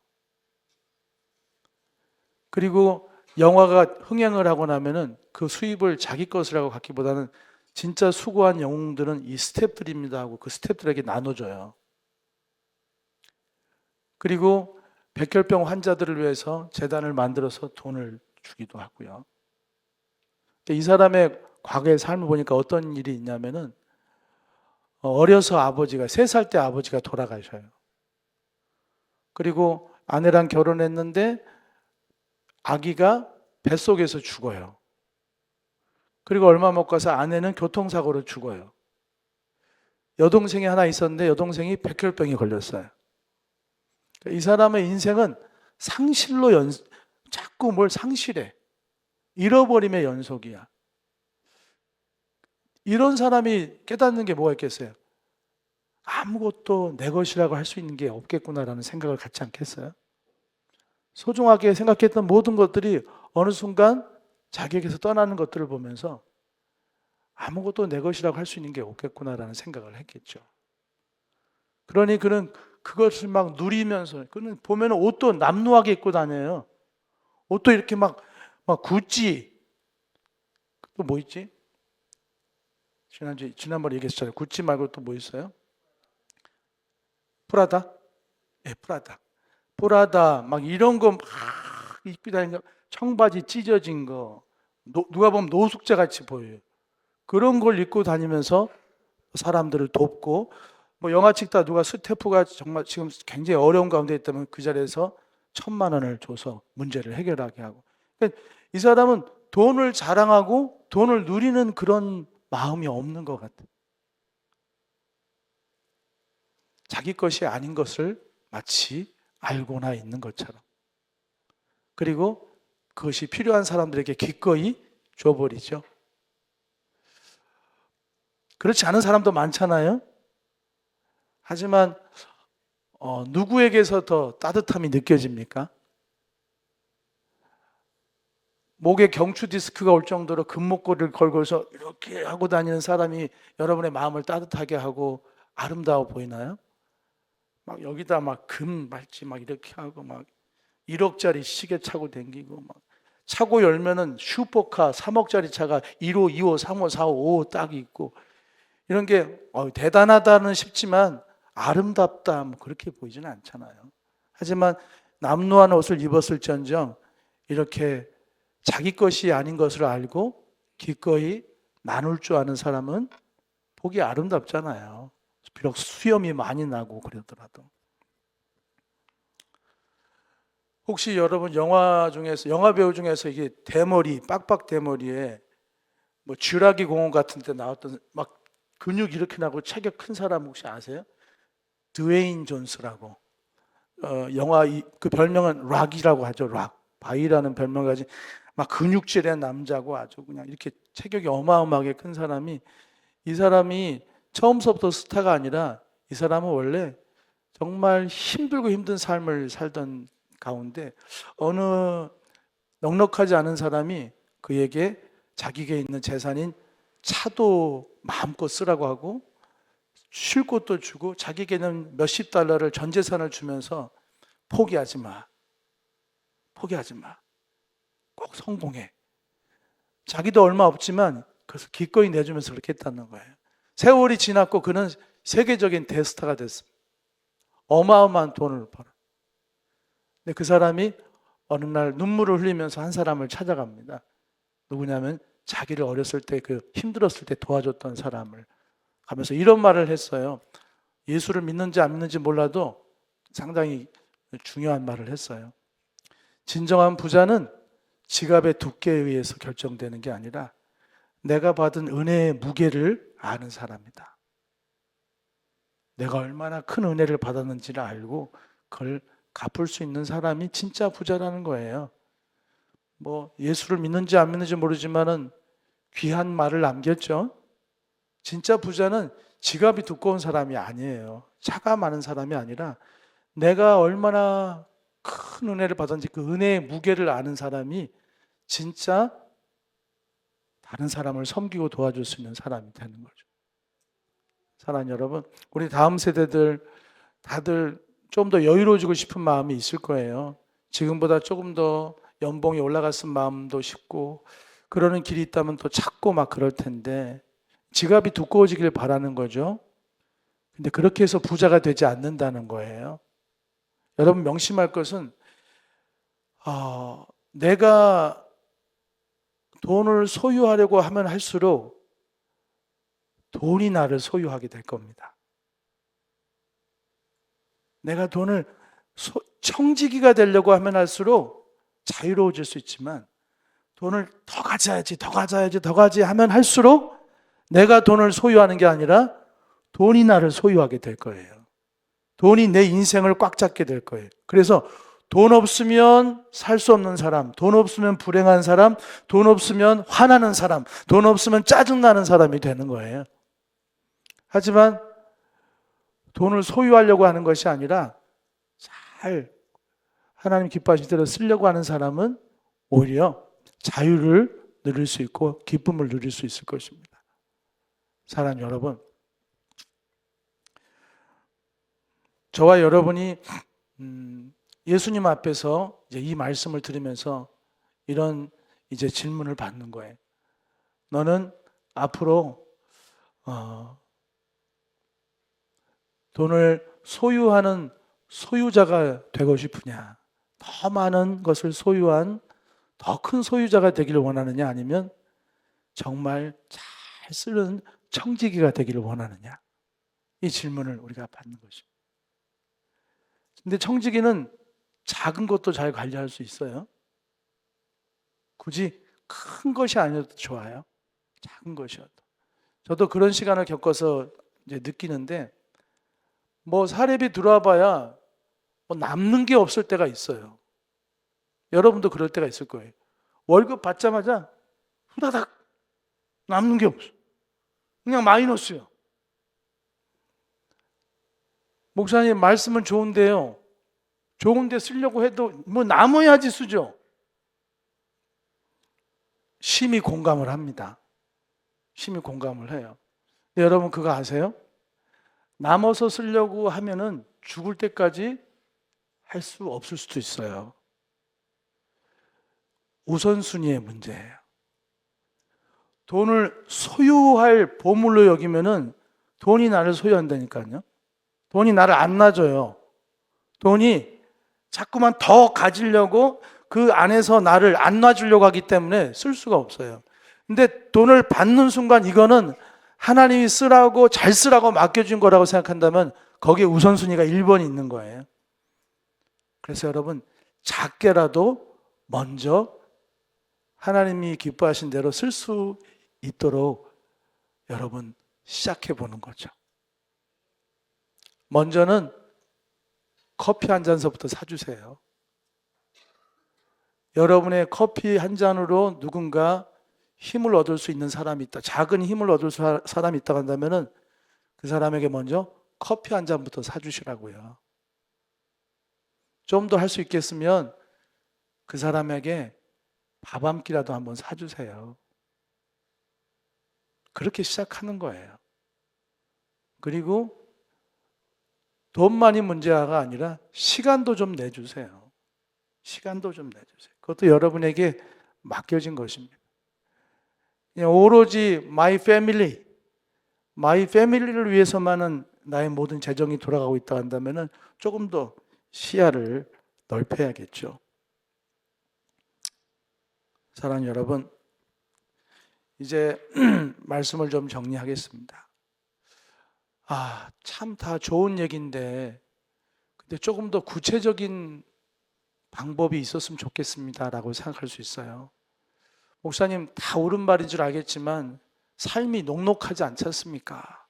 그리고 영화가 흥행을 하고 나면은 그 수입을 자기 것이라고 갖기보다는 진짜 수고한 영웅들은 이 스태프들입니다 하고 그 스태프들에게 나눠줘요. 그리고 백혈병 환자들을 위해서 재단을 만들어서 돈을 주기도 하고요. 이 사람의 과거의 삶을 보니까 어떤 일이 있냐면은, 어려서 아버지가 3살 때 아버지가 돌아가셔요. 그리고 아내랑 결혼했는데 아기가 뱃속에서 죽어요. 그리고 얼마 못 가서 아내는 교통사고로 죽어요. 여동생이 하나 있었는데 여동생이 백혈병이 걸렸어요. 이 사람의 인생은 상실로 자꾸 뭘 상실해. 잃어버림의 연속이야. 이런 사람이 깨닫는 게 뭐가 있겠어요? 아무것도 내 것이라고 할 수 있는 게 없겠구나라는 생각을 갖지 않겠어요? 소중하게 생각했던 모든 것들이 어느 순간 자기에게서 떠나는 것들을 보면서 아무것도 내 것이라고 할 수 있는 게 없겠구나라는 생각을 했겠죠. 그러니 그는 그것을 막 누리면서, 그는 보면 옷도 남루하게 입고 다녀요. 옷도 이렇게 막 구찌, 또 뭐 있지? 지난번에 얘기했잖아요. 구찌 말고 또 뭐 있어요? 프라다? 네, 프라다. 프라다, 막 이런 거 막 입고 다니는 거, 청바지 찢어진 거, 누가 보면 노숙자 같이 보여요. 그런 걸 입고 다니면서 사람들을 돕고, 뭐 영화 찍다 누가 스태프가 정말 지금 굉장히 어려운 가운데 있다면 그 자리에서 1,000,000원을 줘서 문제를 해결하게 하고. 그러니까 이 사람은 돈을 자랑하고 돈을 누리는 그런 마음이 없는 것 같아요. 자기 것이 아닌 것을 마치 알고나 있는 것처럼. 그리고 그것이 필요한 사람들에게 기꺼이 줘버리죠. 그렇지 않은 사람도 많잖아요. 하지만 누구에게서 더 따뜻함이 느껴집니까? 목에 경추 디스크가 올 정도로 금목걸이를 걸고서 이렇게 하고 다니는 사람이 여러분의 마음을 따뜻하게 하고 아름다워 보이나요? 막 여기다 막 금 발찌 막 이렇게 하고 막 1억짜리 시계 차고 댕기고, 막 차고 열면은 슈퍼카 3억짜리 차가 1호, 2호, 3호, 4호, 5호 딱 있고, 이런 게 대단하다는 싶지만 아름답다 뭐 그렇게 보이지는 않잖아요. 하지만 남루한 옷을 입었을지언정 이렇게 자기 것이 아닌 것을 알고 기꺼이 나눌 줄 아는 사람은 보기 아름답잖아요. 비록 수염이 많이 나고 그러더라도. 혹시 여러분 영화 배우 중에서 이게 대머리, 빡빡 대머리에 뭐 쥐라기 공원 같은 데 나왔던 막 근육 이렇게 나고 체격 큰 사람 혹시 아세요? 드웨인 존스라고. 영화 그 별명은 락이라고 하죠. 락. 바위라는 별명을 가진 막 근육질의 남자고 아주 그냥 이렇게 체격이 어마어마하게 큰 사람이, 이 사람이 처음서부터 스타가 아니라 이 사람은 원래 정말 힘들고 힘든 삶을 살던 가운데 어느 넉넉하지 않은 사람이 그에게 자기에게 있는 재산인 차도 마음껏 쓰라고 하고 쉴 곳도 주고 자기에게는 몇십 달러를 전 재산을 주면서 포기하지 마. 포기하지 마. 꼭 성공해. 자기도 얼마 없지만 그래서 기꺼이 내주면서 그렇게 했다는 거예요. 세월이 지났고 그는 세계적인 대스타가 됐습니다. 어마어마한 돈을 벌어. 근데 그 사람이 어느 날 눈물을 흘리면서 한 사람을 찾아갑니다. 누구냐면 자기를 어렸을 때 그 힘들었을 때 도와줬던 사람을. 하면서 이런 말을 했어요. 예수를 믿는지 안 믿는지 몰라도 상당히 중요한 말을 했어요. 진정한 부자는 지갑의 두께에 의해서 결정되는 게 아니라 내가 받은 은혜의 무게를 아는 사람이다. 내가 얼마나 큰 은혜를 받았는지를 알고 그걸 갚을 수 있는 사람이 진짜 부자라는 거예요. 뭐 예수를 믿는지 안 믿는지 모르지만은 귀한 말을 남겼죠. 진짜 부자는 지갑이 두꺼운 사람이 아니에요. 차가 많은 사람이 아니라 내가 얼마나 큰 은혜를 받았는지 그 은혜의 무게를 아는 사람이 진짜 다른 사람을 섬기고 도와줄 수 있는 사람이 되는 거죠. 사랑하는 여러분, 우리 다음 세대들 다들 좀 더 여유로워지고 싶은 마음이 있을 거예요. 지금보다 조금 더 연봉이 올라갔으면 마음도 싶고 그러는 길이 있다면 또 찾고 막 그럴 텐데 지갑이 두꺼워지길 바라는 거죠. 근데 그렇게 해서 부자가 되지 않는다는 거예요. 여러분 명심할 것은 내가 돈을 소유하려고 하면 할수록 돈이 나를 소유하게 될 겁니다. 내가 돈을 청지기가 되려고 하면 할수록 자유로워질 수 있지만 돈을 더 가져야지, 더 가져야지, 더 가지 하면 할수록 내가 돈을 소유하는 게 아니라 돈이 나를 소유하게 될 거예요. 돈이 내 인생을 꽉 잡게 될 거예요. 그래서 돈 없으면 살 수 없는 사람, 돈 없으면 불행한 사람, 돈 없으면 화나는 사람, 돈 없으면 짜증나는 사람이 되는 거예요. 하지만 돈을 소유하려고 하는 것이 아니라 잘 하나님 기뻐하실 대로 쓰려고 하는 사람은 오히려 자유를 누릴 수 있고 기쁨을 누릴 수 있을 것입니다. 사랑하는 여러분, 저와 여러분이 예수님 앞에서 이제 이 말씀을 들으면서 이런 이제 질문을 받는 거예요. 너는 앞으로 돈을 소유하는 소유자가 되고 싶으냐? 더 많은 것을 소유한 더 큰 소유자가 되기를 원하느냐? 아니면 정말 잘 쓰는 청지기가 되기를 원하느냐? 이 질문을 우리가 받는 것입니다. 근데 청지기는 작은 것도 잘 관리할 수 있어요. 굳이 큰 것이 아니어도 좋아요. 작은 것이어도. 저도 그런 시간을 겪어서 이제 느끼는데 뭐 사례비 들어와 봐야 뭐 남는 게 없을 때가 있어요. 여러분도 그럴 때가 있을 거예요. 월급 받자마자 후다닥 남는 게 없어. 그냥 마이너스요. 목사님 말씀은 좋은데요. 좋은데 쓰려고 해도 뭐 남아야지 쓰죠. 심히 공감을 합니다. 심히 공감을 해요. 여러분 그거 아세요? 남아서 쓰려고 하면은 죽을 때까지 할 수 없을 수도 있어요. 우선순위의 문제예요. 돈을 소유할 보물로 여기면은 돈이 나를 소유한다니까요. 돈이 나를 안 놔줘요. 돈이 자꾸만 더 가지려고 그 안에서 나를 안 놔주려고 하기 때문에 쓸 수가 없어요. 근데 돈을 받는 순간 이거는 하나님이 쓰라고 잘 쓰라고 맡겨준 거라고 생각한다면 거기에 우선순위가 1번이 있는 거예요. 그래서 여러분 작게라도 먼저 하나님이 기뻐하신 대로 쓸 수 있도록 여러분 시작해 보는 거죠. 먼저는 커피 한 잔서부터 사주세요. 여러분의 커피 한 잔으로 누군가 힘을 얻을 수 있는 사람이 있다. 작은 힘을 얻을 사람이 있다고 한다면 그 사람에게 먼저 커피 한 잔부터 사주시라고요. 좀 더 할 수 있겠으면 그 사람에게 밥 한 끼라도 한번 사주세요. 그렇게 시작하는 거예요. 그리고 돈만이 문제가 아니라 시간도 좀 내주세요. 시간도 좀 내주세요. 그것도 여러분에게 맡겨진 것입니다. 오로지 my family를 위해서만은 나의 모든 재정이 돌아가고 있다 한다면 조금 더 시야를 넓혀야겠죠. 사랑하는 여러분, 이제 말씀을 좀 정리하겠습니다. 참 다 좋은 얘기인데, 근데 조금 더 구체적인 방법이 있었으면 좋겠습니다라고 생각할 수 있어요. 목사님, 다 옳은 말인 줄 알겠지만 삶이 녹록하지 않지 않습니까?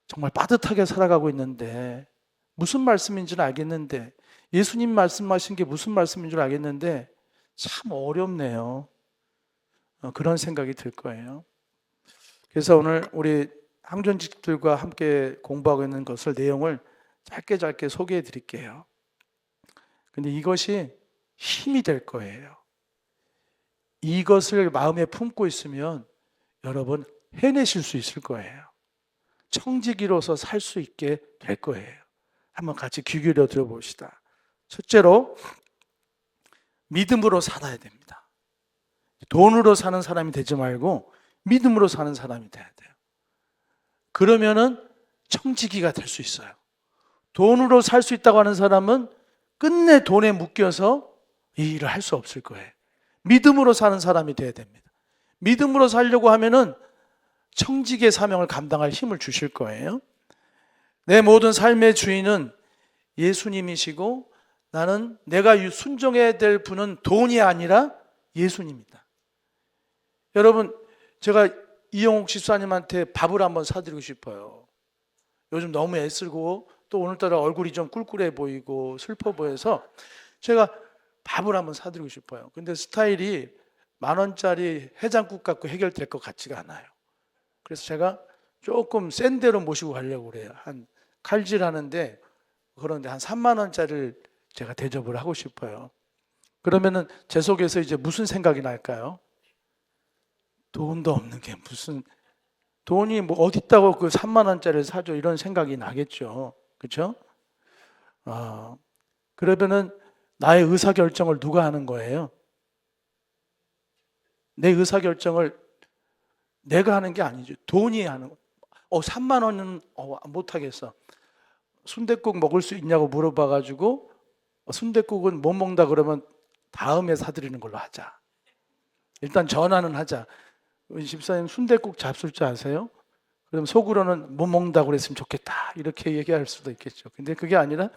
정말 빠듯하게 살아가고 있는데 무슨 말씀인지는 알겠는데, 예수님 말씀하신 게 무슨 말씀인 줄 알겠는데 참 어렵네요. 그런 생각이 들 거예요. 그래서 오늘 우리 항존직들과 함께 공부하고 있는 것을, 내용을 짧게 소개해 드릴게요. 근데 이것이 힘이 될 거예요. 이것을 마음에 품고 있으면 여러분 해내실 수 있을 거예요. 청지기로서 살 수 있게 될 거예요. 한번 같이 귀 기울여 들어봅시다. 첫째로, 믿음으로 살아야 됩니다. 돈으로 사는 사람이 되지 말고 믿음으로 사는 사람이 돼야 돼요. 그러면은 청지기가 될 수 있어요. 돈으로 살 수 있다고 하는 사람은 끝내 돈에 묶여서 이 일을 할 수 없을 거예요. 믿음으로 사는 사람이 돼야 됩니다. 믿음으로 살려고 하면은 청지기의 사명을 감당할 힘을 주실 거예요. 내 모든 삶의 주인은 예수님이시고, 나는 내가 순종해야 될 분은 돈이 아니라 예수님이다. 여러분, 제가 이영옥 집사님한테 밥을 한번 사드리고 싶어요. 요즘 너무 애쓰고 또 오늘따라 얼굴이 좀 꿀꿀해 보이고 슬퍼 보여서 제가 밥을 한번 사드리고 싶어요. 근데 스타일이 10,000원짜리 해장국 갖고 해결될 것 같지가 않아요. 그래서 제가 조금 센 데로 모시고 가려고 그래요. 한 칼질하는데, 그런데 한 30,000원짜리를 제가 대접을 하고 싶어요. 그러면은 제 속에서 이제 무슨 생각이 날까요? 돈도 없는 게 무슨, 돈이 뭐 어디 있다고 그 30,000원짜리를 사줘, 이런 생각이 나겠죠. 그렇죠? 그러면은 나의 의사결정을 누가 하는 거예요? 내 의사결정을 내가 하는 게 아니죠. 돈이 하는 거. 30,000원은 못 하겠어. 순댓국 먹을 수 있냐고 물어봐가지고, 순댓국은 못 먹는다 그러면 다음에 사드리는 걸로 하자. 일단 전화는 하자. 집사님 순댓국 잡술 줄 아세요? 그럼 속으로는 못 먹는다고 그랬으면 좋겠다, 이렇게 얘기할 수도 있겠죠. 근데 그게 아니라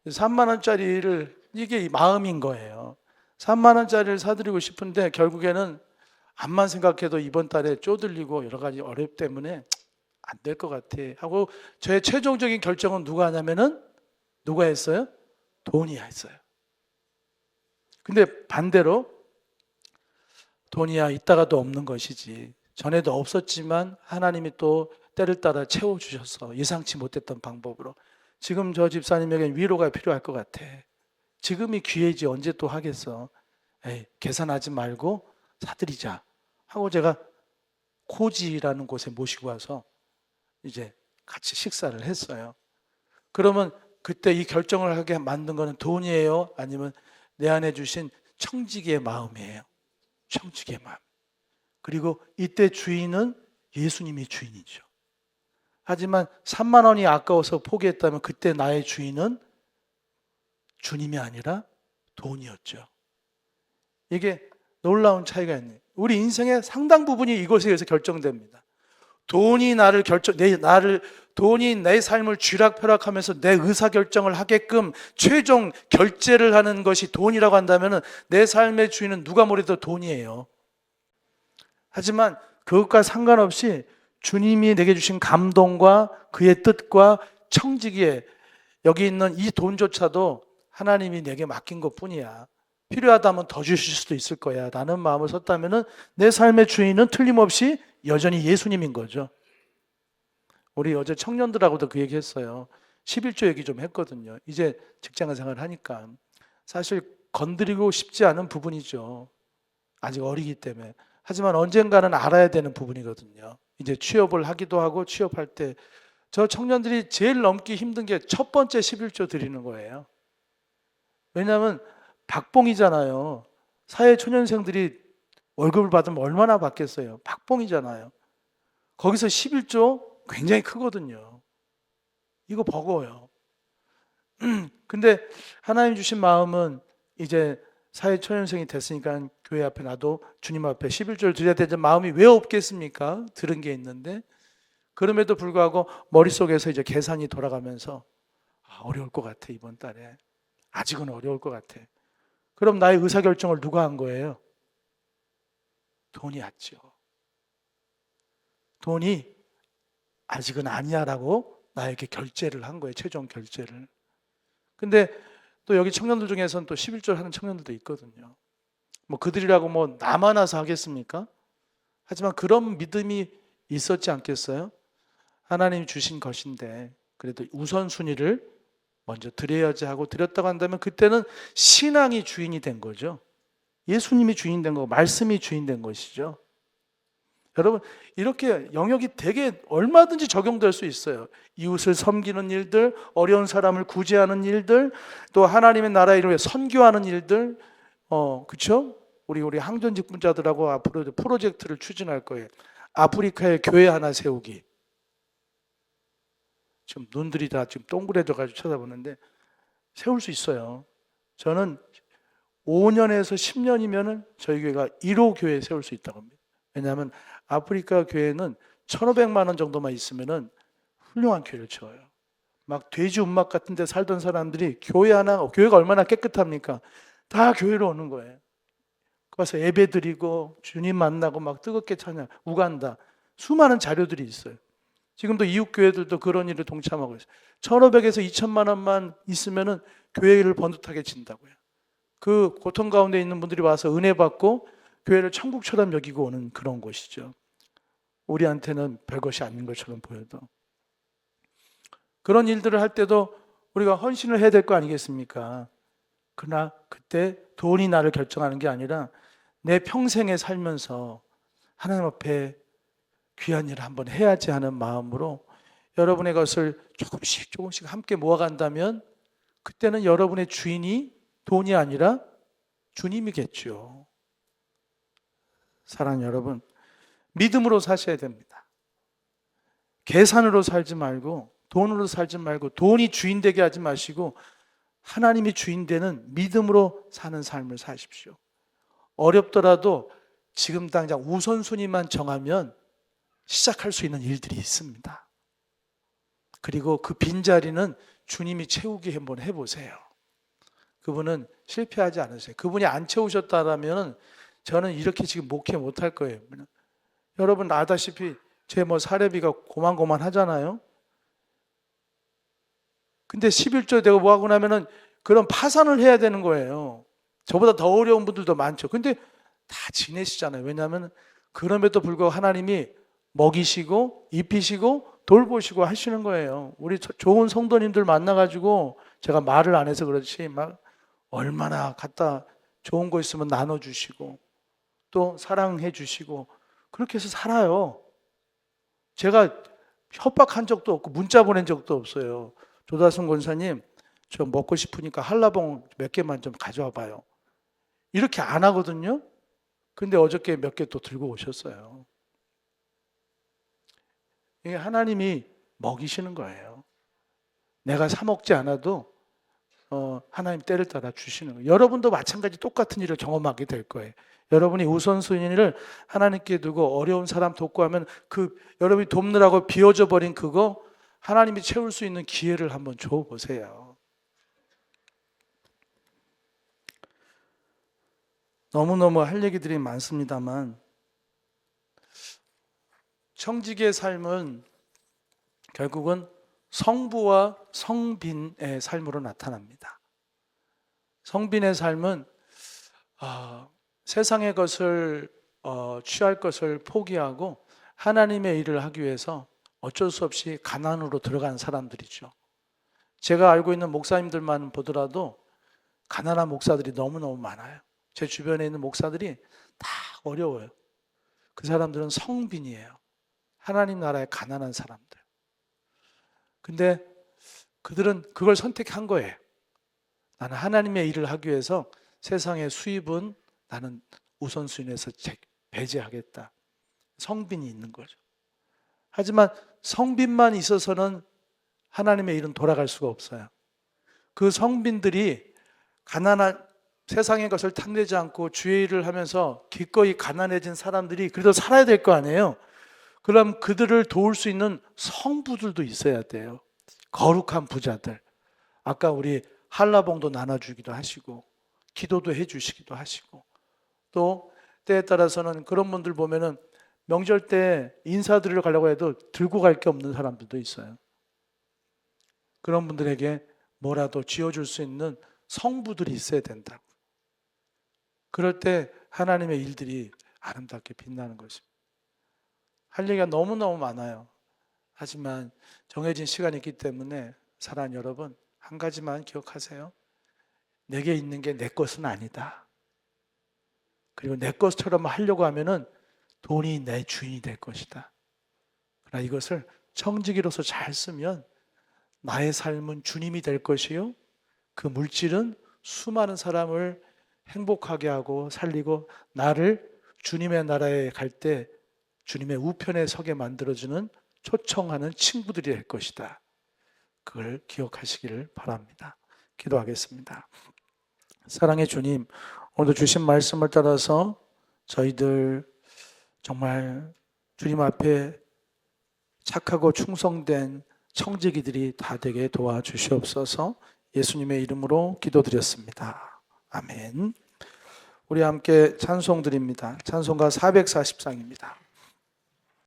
30,000원짜리를, 이게 마음인 거예요. 30,000원짜리를 사드리고 싶은데 결국에는 암만 생각해도 이번 달에 쪼들리고 여러 가지 어렵기 때문에 안 될 것 같아 하고, 저의 최종적인 결정은 누가 하냐면은, 누가 했어요? 돈이 했어요. 근데 반대로, 돈이야 이따가도 없는 것이지, 전에도 없었지만 하나님이 또 때를 따라 채워주셔서 예상치 못했던 방법으로, 지금 저 집사님에게 위로가 필요할 것 같아. 지금이 기회지 언제 또 하겠어. 계산하지 말고 사드리자 하고 제가 코지라는 곳에 모시고 와서 이제 같이 식사를 했어요. 그러면 그때 이 결정을 하게 만든 거는 돈이에요? 아니면 내 안에 주신 청지기의 마음이에요? 청지기의 마음. 그리고 이때 주인은 예수님이 주인이죠. 하지만 30,000원이 아까워서 포기했다면 그때 나의 주인은 주님이 아니라 돈이었죠. 이게 놀라운 차이가 있네요. 우리 인생의 상당 부분이 이것에 의해서 결정됩니다. 돈이 돈이 내 삶을 쥐락펴락하면서 내 의사결정을 하게끔 최종 결제를 하는 것이 돈이라고 한다면 내 삶의 주인은 누가 뭐래도 돈이에요. 하지만 그것과 상관없이 주님이 내게 주신 감동과 그의 뜻과 청지기에, 여기 있는 이 돈조차도 하나님이 내게 맡긴 것뿐이야. 필요하다면 더 주실 수도 있을 거야 라는 마음을 썼다면 내 삶의 주인은 틀림없이 여전히 예수님인 거죠. 우리 어제 청년들하고도 그 얘기 했어요. 11조 얘기 좀 했거든요. 이제 직장생활 하니까 사실 건드리고 싶지 않은 부분이죠. 아직 어리기 때문에. 하지만 언젠가는 알아야 되는 부분이거든요. 이제 취업을 하기도 하고, 취업할 때 저 청년들이 제일 넘기 힘든 게 첫 번째 11조 드리는 거예요. 왜냐하면 박봉이잖아요. 사회초년생들이 월급을 받으면 얼마나 받겠어요. 박봉이잖아요. 거기서 11조 굉장히 크거든요. 이거 버거워요. 근데 하나님 주신 마음은, 이제 사회초년생이 됐으니까 교회 앞에 나도 주님 앞에 11조를 드려야 되는 마음이 왜 없겠습니까? 들은 게 있는데, 그럼에도 불구하고 머릿속에서 이제 계산이 돌아가면서 어려울 것 같아, 이번 달에. 아직은 어려울 것 같아. 그럼 나의 의사결정을 누가 한 거예요? 돈이 했죠. 돈이 아직은 아니야라고 나에게 결제를 한 거예요. 최종 결제를. 근데 또 여기 청년들 중에서는 또 11절 하는 청년들도 있거든요. 뭐 그들이라고 뭐 나만 와서 하겠습니까? 하지만 그런 믿음이 있었지 않겠어요? 하나님이 주신 것인데 그래도 우선순위를 먼저 드려야지 하고 드렸다고 한다면 그때는 신앙이 주인이 된 거죠. 예수님이 주인 된 거고 말씀이 주인 된 것이죠. 여러분 이렇게 영역이 되게 얼마든지 적용될 수 있어요. 이웃을 섬기는 일들, 어려운 사람을 구제하는 일들, 또 하나님의 나라의 이름에 선교하는 일들, 그렇죠? 우리 항전 직분자들하고 앞으로 프로젝트를 추진할 거예요. 아프리카에 교회 하나 세우기. 지금 눈들이 다 지금 동그래져 가지고 쳐다보는데 세울 수 있어요. 저는 5년에서 10년이면은 저희 교회가 1호 교회 세울 수 있다고 합니다. 왜냐하면 아프리카 교회는 1,500만 원 정도만 있으면은 훌륭한 교회를 지어요. 막 돼지 움막 같은 데 살던 사람들이 교회가 얼마나 깨끗합니까? 다 교회로 오는 거예요. 가서 예배 드리고 주님 만나고 막 뜨겁게 찬양, 우간다. 수많은 자료들이 있어요. 지금도 이웃 교회들도 그런 일을 동참하고 있어요. 1,500에서 2,000만 원만 있으면은 교회를 번듯하게 진다고요. 그 고통 가운데 있는 분들이 와서 은혜 받고 교회를 천국처럼 여기고 오는 그런 곳이죠. 우리한테는 별것이 아닌 것처럼 보여도. 그런 일들을 할 때도 우리가 헌신을 해야 될 거 아니겠습니까? 그러나 그때 돈이 나를 결정하는 게 아니라 내 평생에 살면서 하나님 앞에 귀한 일을 한번 해야지 하는 마음으로 여러분의 것을 조금씩 함께 모아간다면 그때는 여러분의 주인이 돈이 아니라 주님이겠죠. 사랑하는 여러분, 믿음으로 사셔야 됩니다. 계산으로 살지 말고 돈으로 살지 말고 돈이 주인 되게 하지 마시고 하나님이 주인 되는 믿음으로 사는 삶을 사십시오. 어렵더라도 지금 당장 우선순위만 정하면 시작할 수 있는 일들이 있습니다. 그리고 그 빈자리는 주님이 채우기 한번 해보세요. 그분은 실패하지 않으세요. 그분이 안 채우셨다면 저는 이렇게 지금 목회 못할 거예요. 여러분 아다시피 제 사례비가 고만고만 하잖아요. 근데 11조 되고 뭐하고 나면은 그런 파산을 해야 되는 거예요. 저보다 더 어려운 분들도 많죠. 근데 다 지내시잖아요. 왜냐하면 그럼에도 불구하고 하나님이 먹이시고 입히시고 돌보시고 하시는 거예요. 우리 좋은 성도님들 만나가지고 제가 말을 안 해서 그렇지 막 얼마나 갖다 좋은 거 있으면 나눠주시고 또 사랑해 주시고 그렇게 해서 살아요. 제가 협박한 적도 없고 문자 보낸 적도 없어요. 조다순 권사님 저 먹고 싶으니까 한라봉 몇 개만 좀 가져와 봐요. 이렇게 안 하거든요. 근데 어저께 몇 개 또 들고 오셨어요. 이게 하나님이 먹이시는 거예요. 내가 사 먹지 않아도 하나님 때를 따라 주시는 거예요. 여러분도 마찬가지 똑같은 일을 경험하게 될 거예요. 여러분이 우선순위를 하나님께 두고 어려운 사람 돕고 하면 그 여러분이 돕느라고 비워져 버린 그거 하나님이 채울 수 있는 기회를 한번 줘 보세요. 너무너무 할 얘기들이 많습니다만 청지기의 삶은 결국은 성부와 성빈의 삶으로 나타납니다. 성빈의 삶은 세상의 것을 취할 것을 포기하고 하나님의 일을 하기 위해서 어쩔 수 없이 가난으로 들어간 사람들이죠. 제가 알고 있는 목사님들만 보더라도 가난한 목사들이 너무너무 많아요. 제 주변에 있는 목사들이 다 어려워요. 그 사람들은 성빈이에요. 하나님 나라의 가난한 사람들. 근데 그들은 그걸 선택한 거예요. 나는 하나님의 일을 하기 위해서 세상의 수입은 나는 우선순위에서 배제하겠다. 성빈이 있는 거죠. 하지만 성빈만 있어서는 하나님의 일은 돌아갈 수가 없어요. 그 성빈들이 가난한 세상의 것을 탐내지 않고 주의 일을 하면서 기꺼이 가난해진 사람들이 그래도 살아야 될 거 아니에요. 그럼 그들을 도울 수 있는 성부들도 있어야 돼요. 거룩한 부자들. 아까 우리 한라봉도 나눠주기도 하시고 기도도 해주시기도 하시고, 또 때에 따라서는 그런 분들 보면은 명절 때 인사드리러 가려고 해도 들고 갈 게 없는 사람들도 있어요. 그런 분들에게 뭐라도 쥐어줄 수 있는 성부들이 있어야 된다고. 그럴 때 하나님의 일들이 아름답게 빛나는 것입니다. 할 얘기가 너무너무 많아요. 하지만 정해진 시간이 있기 때문에 사랑하는 여러분, 한 가지만 기억하세요. 내게 있는 게 내 것은 아니다. 그리고 내 것처럼 하려고 하면은 돈이 내 주인이 될 것이다. 그러나 이것을 청지기로서 잘 쓰면 나의 삶은 주님이 될 것이요, 그 물질은 수많은 사람을 행복하게 하고 살리고 나를 주님의 나라에 갈 때 주님의 우편에 서게 만들어주는 초청하는 친구들이 될 것이다. 그걸 기억하시기를 바랍니다. 기도하겠습니다. 사랑의 주님, 오늘도 주신 말씀을 따라서 저희들 정말 주님 앞에 착하고 충성된 청지기들이 다 되게 도와주시옵소서. 예수님의 이름으로 기도드렸습니다. 아멘. 우리 함께 찬송 드립니다. 찬송가 440장입니다.